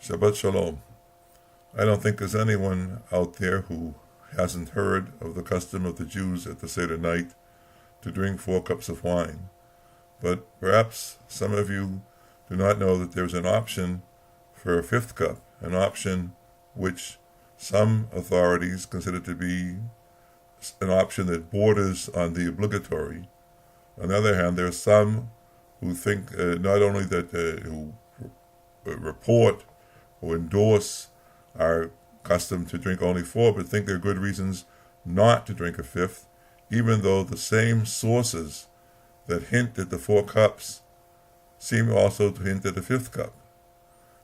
Shabbat Shalom. I don't think there's anyone out there who hasn't heard of the custom of the Jews at the Seder night to drink 4 cups of wine. But perhaps some of you do not know that there's an option for a 5th cup, an option which some authorities consider to be an option that borders on the obligatory. On the other hand, there are some who think not only that who report or endorse our custom to drink only 4, but think there are good reasons not to drink a 5th, even though the same sources that hint at the 4 cups seem also to hint at the 5th cup.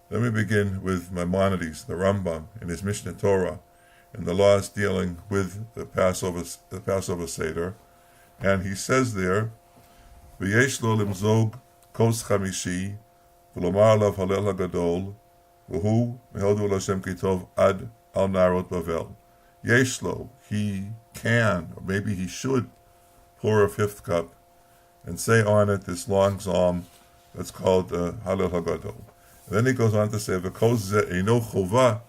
Let me begin with Maimonides, the Rambam, in his Mishnah Torah, and the laws dealing with the Passover Seder, and he says there, "V'yesh lo limzog kos chamishi, v'lomar lav halel hagadol, v'hu mehodu l'Hashem kitov ad al narot Bavel." Yesh lo, he can, or maybe he should, pour a 5th cup and say on it this long psalm that's called Halel Hagadol. And then he goes on to say, "V'kos ze eino chova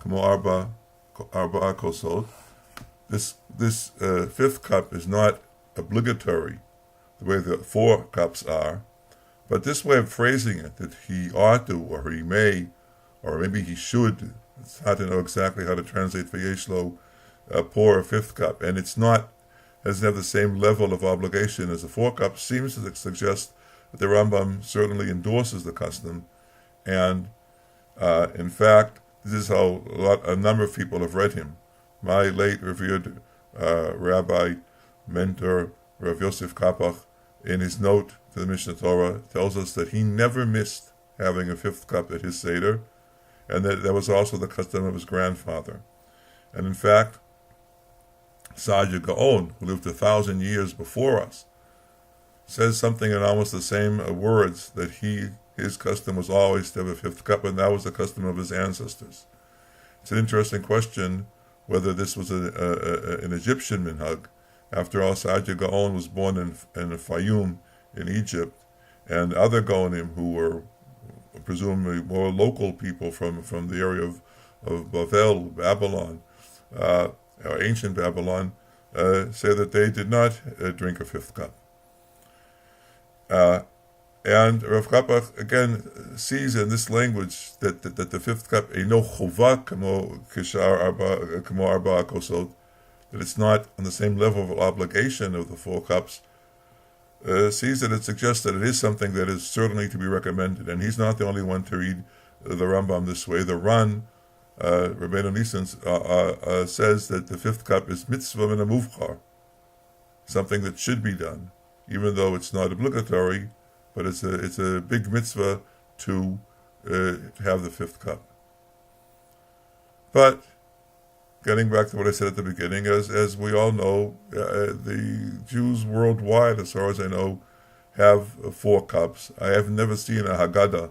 k'mo arba kosot." This 5th cup is not obligatory the way the 4 cups are, but this way of phrasing it, that he ought to, or he may, or maybe he should, it's hard to know exactly how to translate V'yeshlo, pour a 5th cup, and doesn't have the same level of obligation as the 4 cups, seems to suggest that the Rambam certainly endorses the custom, and in fact, this is how a number of people have read him. My late revered rabbi, mentor, Rav Yosef Kapach, in his note to the Mishnah Torah, tells us that he never missed having a 5th cup at his Seder, and that was also the custom of his grandfather. And in fact, Saadia Gaon, who lived 1,000 years before us, says something in almost the same words, that his custom was always to have a 5th cup, and that was the custom of his ancestors. It's an interesting question whether this was an Egyptian minhag. After all, Saadia Gaon was born in Fayum in Egypt, and other Gaonim who were presumably more local people from the area of Bavel, Babylon, or ancient Babylon, say that they did not drink a 5th cup. And Rav Kapach again sees in this language that the 5th cup, eino chova kamo arba kosot, that it's not on the same level of obligation of the 4 cups, sees that it suggests that it is something that is certainly to be recommended. And he's not the only one to read the Rambam this way. The Ran, Rabbeinu Nissen, says that the 5th cup is mitzvah min hamuvchar, something that should be done, even though it's not obligatory, but it's a big mitzvah to have the 5th cup. But getting back to what I said at the beginning, as we all know, the Jews worldwide, as far as I know, have 4 cups. I have never seen a Hagadah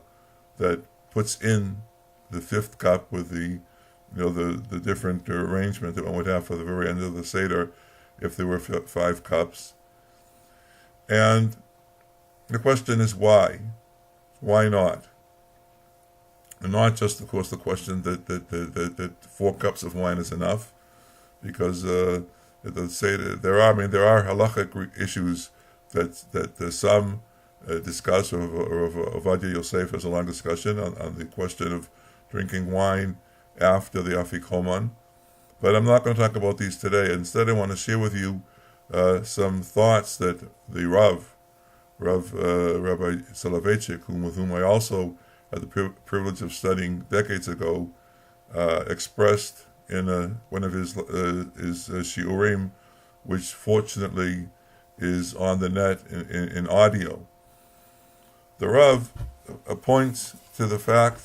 that puts in the 5th cup with the different arrangement that one would have for the very end of the Seder if there were 5 cups. And the question is why? Why not? And not just, of course, the question that 4 cups of wine is enough, because there are halachic issues that some discuss, or Ovadia Yosef has a long discussion on the question of drinking wine after the Afikoman. But I'm not going to talk about these today. Instead, I want to share with you some thoughts that the Rabbi Soloveitchik, with whom I also had the privilege of studying decades ago, expressed in one of his shiurim, which fortunately is on the net in audio. The Rav points to the fact,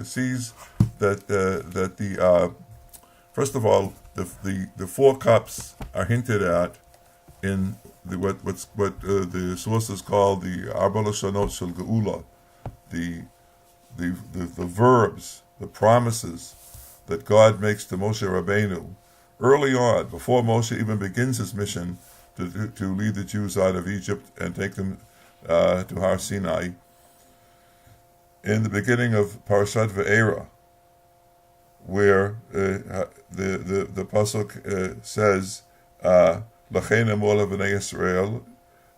sees that the first of all, the 4 cups are hinted at in what the sources call the Arba Lashonot Shel Geula, the verbs, the promises that God makes to Moshe Rabbeinu early on, before Moshe even begins his mission to lead the Jews out of Egypt and take them to Har Sinai. in the beginning of Parashat Ve'era, where the pasuk says, "Lachein emor leBnei Yisrael,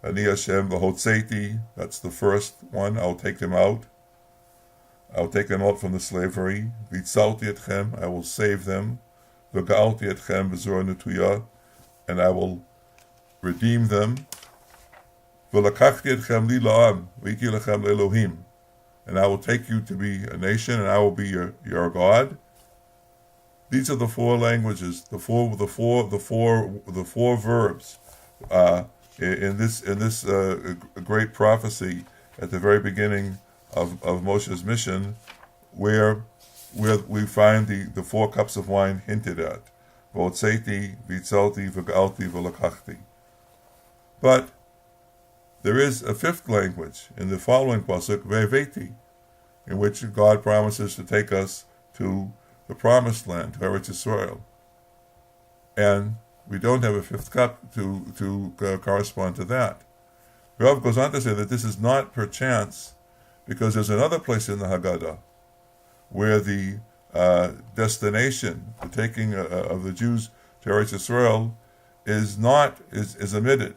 Ani Hashem v'hotzeti." That's the first one. I'll take them out. I'll take them out from the slavery. V'tzalti etchem. I will save them. V'ga'alti etchem b'zorah netuya, and I will redeem them. V'lakachti etchem li la'am, v'iti lechem le'elohim, and I will take you to be a nation, and I will be your God. These are the four languages, the four verbs in this great prophecy at the very beginning of Moshe's mission, where we find the 4 cups of wine hinted at: V'otzeti, v'tzalti, v'ga'alti, v'lakachti. But there is a 5th language in the following pasuk, Ve'veti, in which God promises to take us to the promised land, to Eretz Yisrael. And we don't have a 5th cup to correspond to that. Rav goes on to say that this is not perchance, because there's another place in the Haggadah where the destination, the taking of the Jews to Eretz Yisrael, is omitted.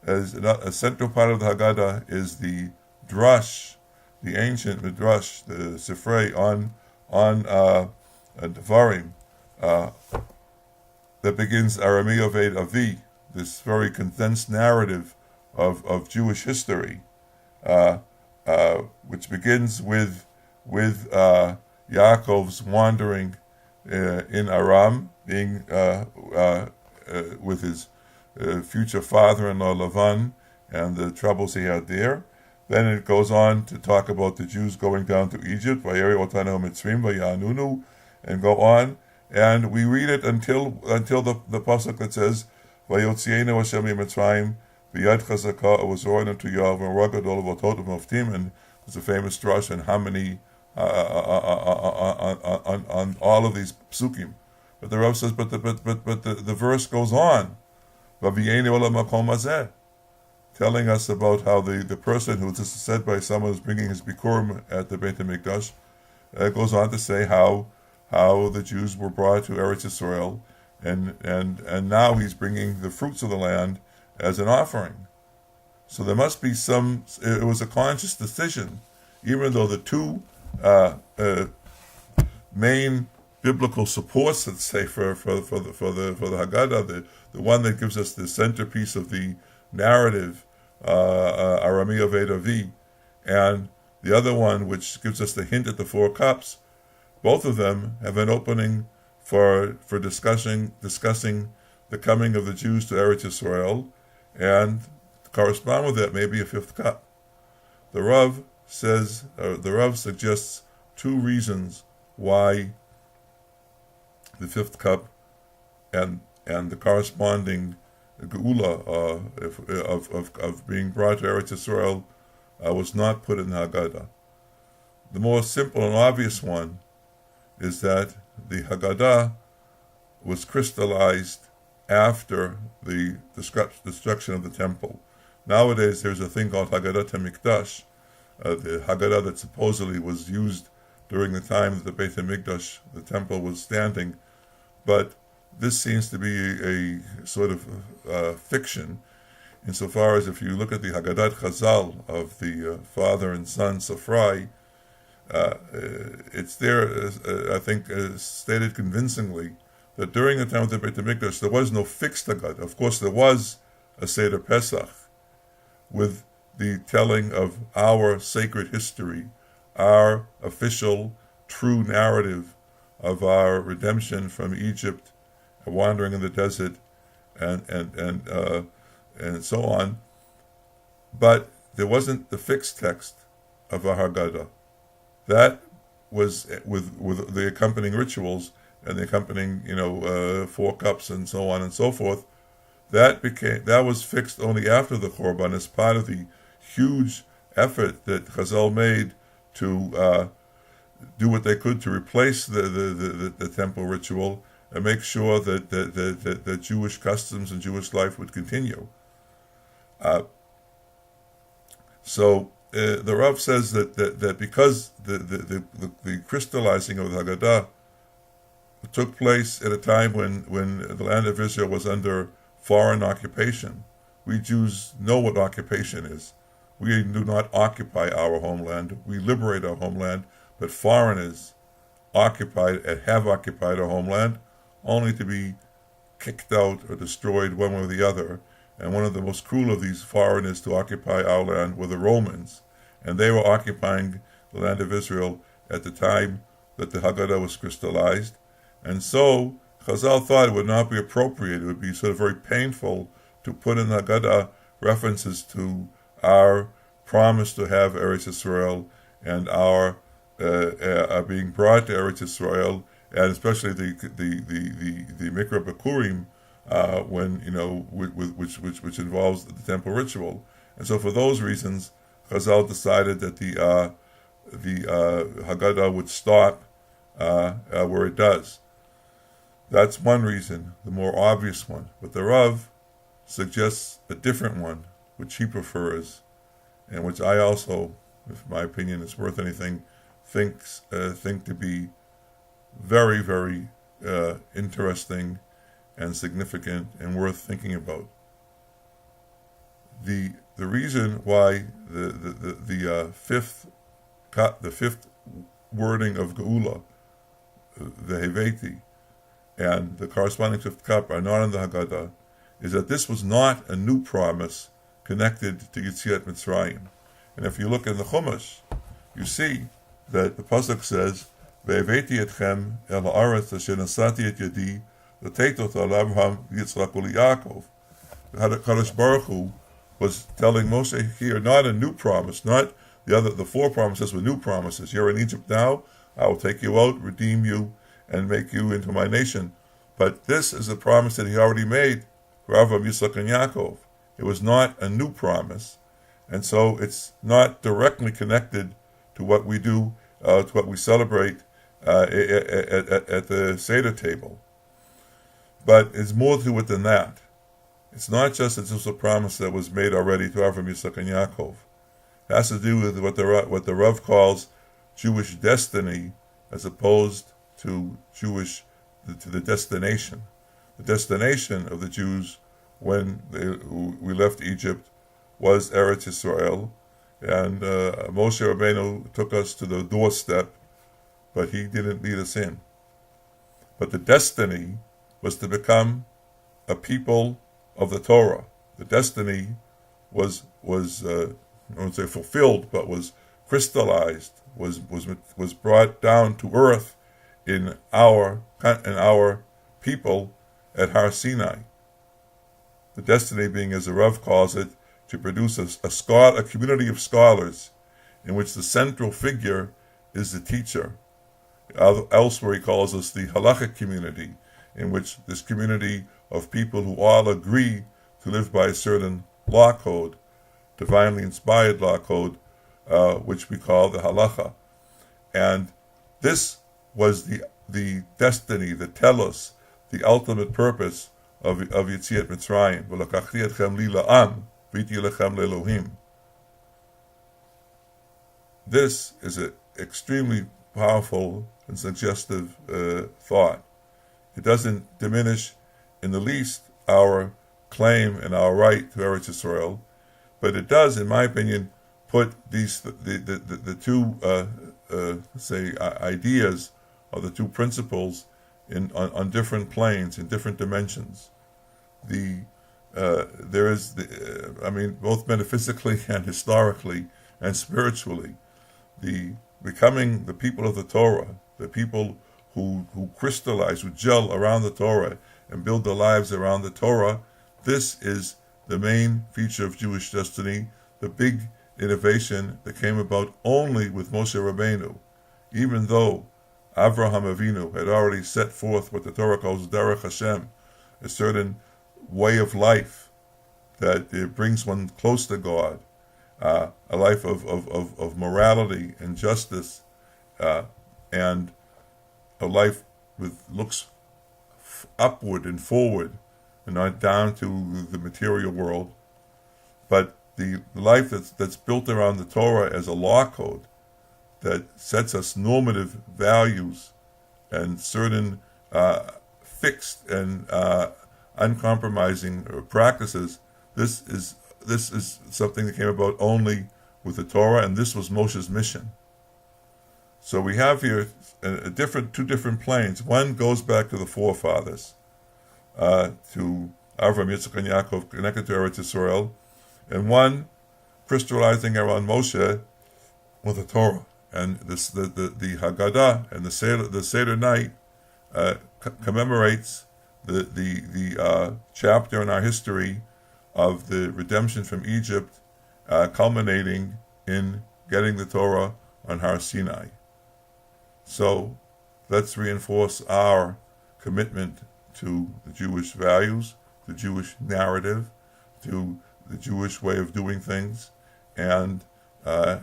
As a central part of the Haggadah is the drush, the ancient midrash, the sifrei on Devarim, that begins Arami Oved Avi, this very condensed narrative of Jewish history, which begins with Yaakov's wandering in Aram, being with his future father-in-law Lavan and the troubles he had there. Then it goes on to talk about the Jews going down to Egypt, Vayeri otanu mitzrim vayanunu, and go on. And we read it until the pasuk that says, Vayotzienu Hashem mitzrayim v'yad chazaka uv'zorah netuya v'ra gadol v'otot v'moftim. And there's a famous drush on how many on all of these psukim. But the Rav says, but the verse goes on, telling us about how the person who, this is said by someone who's bringing his bikurim at the Beit HaMikdash, goes on to say how the Jews were brought to Eretz Yisrael, and now he's bringing the fruits of the land as an offering. So there must be it was a conscious decision, even though the 2 main biblical supports, let's say, for the Haggadah, the one that gives us the centerpiece of the narrative, Arami Oved Avi, and the other one which gives us the hint at the 4 cups, both of them have an opening for discussing the coming of the Jews to Eretz Yisrael, and to correspond with that, maybe a 5th cup. The Rav suggests 2 reasons why the 5th cup and the corresponding geula of being brought to Eretz Yisrael was not put in the Haggadah. The more simple and obvious one is that the Haggadah was crystallized after the destruction of the temple. Nowadays, there's a thing called Haggadah Mikdash, the Haggadah that supposedly was used during the time that the Beit HaMikdash, the temple, was standing, but this seems to be a sort of fiction, insofar as if you look at the Haggadah Chazal of the father and son Safrai, it's there, I think, stated convincingly that during the time of the Beit HaMikdash there was no fixed Haggadah. Of course, there was a Seder Pesach with the telling of our sacred history, our official, true narrative of our redemption from Egypt, wandering in the desert, and so on. But there wasn't the fixed text of a Haggadah. That was with the accompanying rituals and the accompanying 4 cups and so on and so forth. That was fixed only after the Korban, as part of the huge effort that Chazal made to do what they could to replace the temple ritual and make sure that Jewish customs and Jewish life would continue. So the Rav says that because the crystallizing of the Haggadah took place at a time when the land of Israel was under foreign occupation. We Jews know what occupation is. We do not occupy our homeland. We liberate our homeland, but foreigners occupied and have occupied our homeland only to be kicked out or destroyed one way or the other. And one of the most cruel of these foreigners to occupy our land were the Romans. And they were occupying the land of Israel at the time that the Haggadah was crystallized. And so Chazal thought it would not be appropriate. It would be sort of very painful to put in the Haggadah references to our promise to have Eretz Yisrael and our being brought to Eretz Yisrael, and especially the Mikra Bikurim, when which involves the temple ritual. And so for those reasons, Chazal decided that the Haggadah would stop where it does. That's one reason, the more obvious one. But the Rav suggests a different one, which he prefers, and which I also, if my opinion is worth anything, think to be very, very interesting and significant and worth thinking about. The reason why the fifth wording of Geula, the Heveti, and the corresponding fifth cup are not in the Haggadah, is that this was not a new promise connected to Yetziat Mitzrayim. And if you look in the Chumash, you see that the pasuk says, "Ve'eveti etchem el haaretz asher nasati et yadi l'teitot al Avraham Yitzchak u'Yaakov." The Kadosh Baruch Hu was telling Moshe here, not a new promise, not the four promises were new promises. You're in Egypt now, I will take you out, redeem you, and make you into my nation. But this is a promise that he already made for Avraham, Yitzchak, and Yaakov. It was not a new promise, and so it's not directly connected to what we do, to what we celebrate at the Seder table. But it's more to it than that. It's not just that this was a promise that was made already to Avraham, Yitzchak, and Yaakov. It has to do with what the Rav calls Jewish destiny, as opposed to the destination. The destination of the Jews when we left Egypt was Eretz Yisrael, and Moshe Rabbeinu took us to the doorstep, but he didn't lead us in. But the destiny was to become a people of the Torah. The destiny was I won't say fulfilled, but was crystallized, was brought down to earth in our people at Har Sinai. The destiny being, as the Rav calls it, to produce a community of scholars in which the central figure is the teacher. Elsewhere he calls us the halachic community, in which this community of people who all agree to live by a certain law code, divinely inspired law code, which we call the halacha. And this was the destiny, the telos, the ultimate purpose of Yetziat Mitzrayim. V'lakachti etchem li la'am, v'iti lechem le'elohim. This is an extremely powerful and suggestive thought. It doesn't diminish in the least our claim and our right to Eretz Yisrael, but it does, in my opinion, put the two ideas or the two principles on different planes, in different dimensions. There is both metaphysically and historically and spiritually, the becoming the people of the Torah, the people who crystallize, who gel around the Torah and build their lives around the Torah. This is the main feature of Jewish destiny, the big innovation that came about only with Moshe Rabbeinu, even though Avraham Avinu had already set forth what the Torah calls Derech Hashem, a certain way of life that brings one close to God, a life of morality and justice, and a life with looks upward and forward and not down to the material world. But the life that's built around the Torah as a law code that sets us normative values and certain fixed and uncompromising practices. This is something that came about only with the Torah, and this was Moshe's mission. So we have here two different planes. One goes back to the forefathers, to Avram, Yitzchak, and Yaakov, connected to Eretz Yisrael, and one crystallizing around Moshe with the Torah. And the Hagadah and the Seder night commemorates the chapter in our history of the redemption from Egypt, culminating in getting the Torah on Har Sinai. So let's reinforce our commitment to the Jewish values, the Jewish narrative, to the Jewish way of doing things, and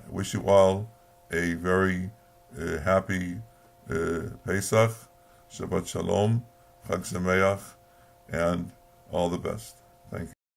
wish you all a very happy Pesach, Shabbat Shalom, Chag Sameach, and all the best.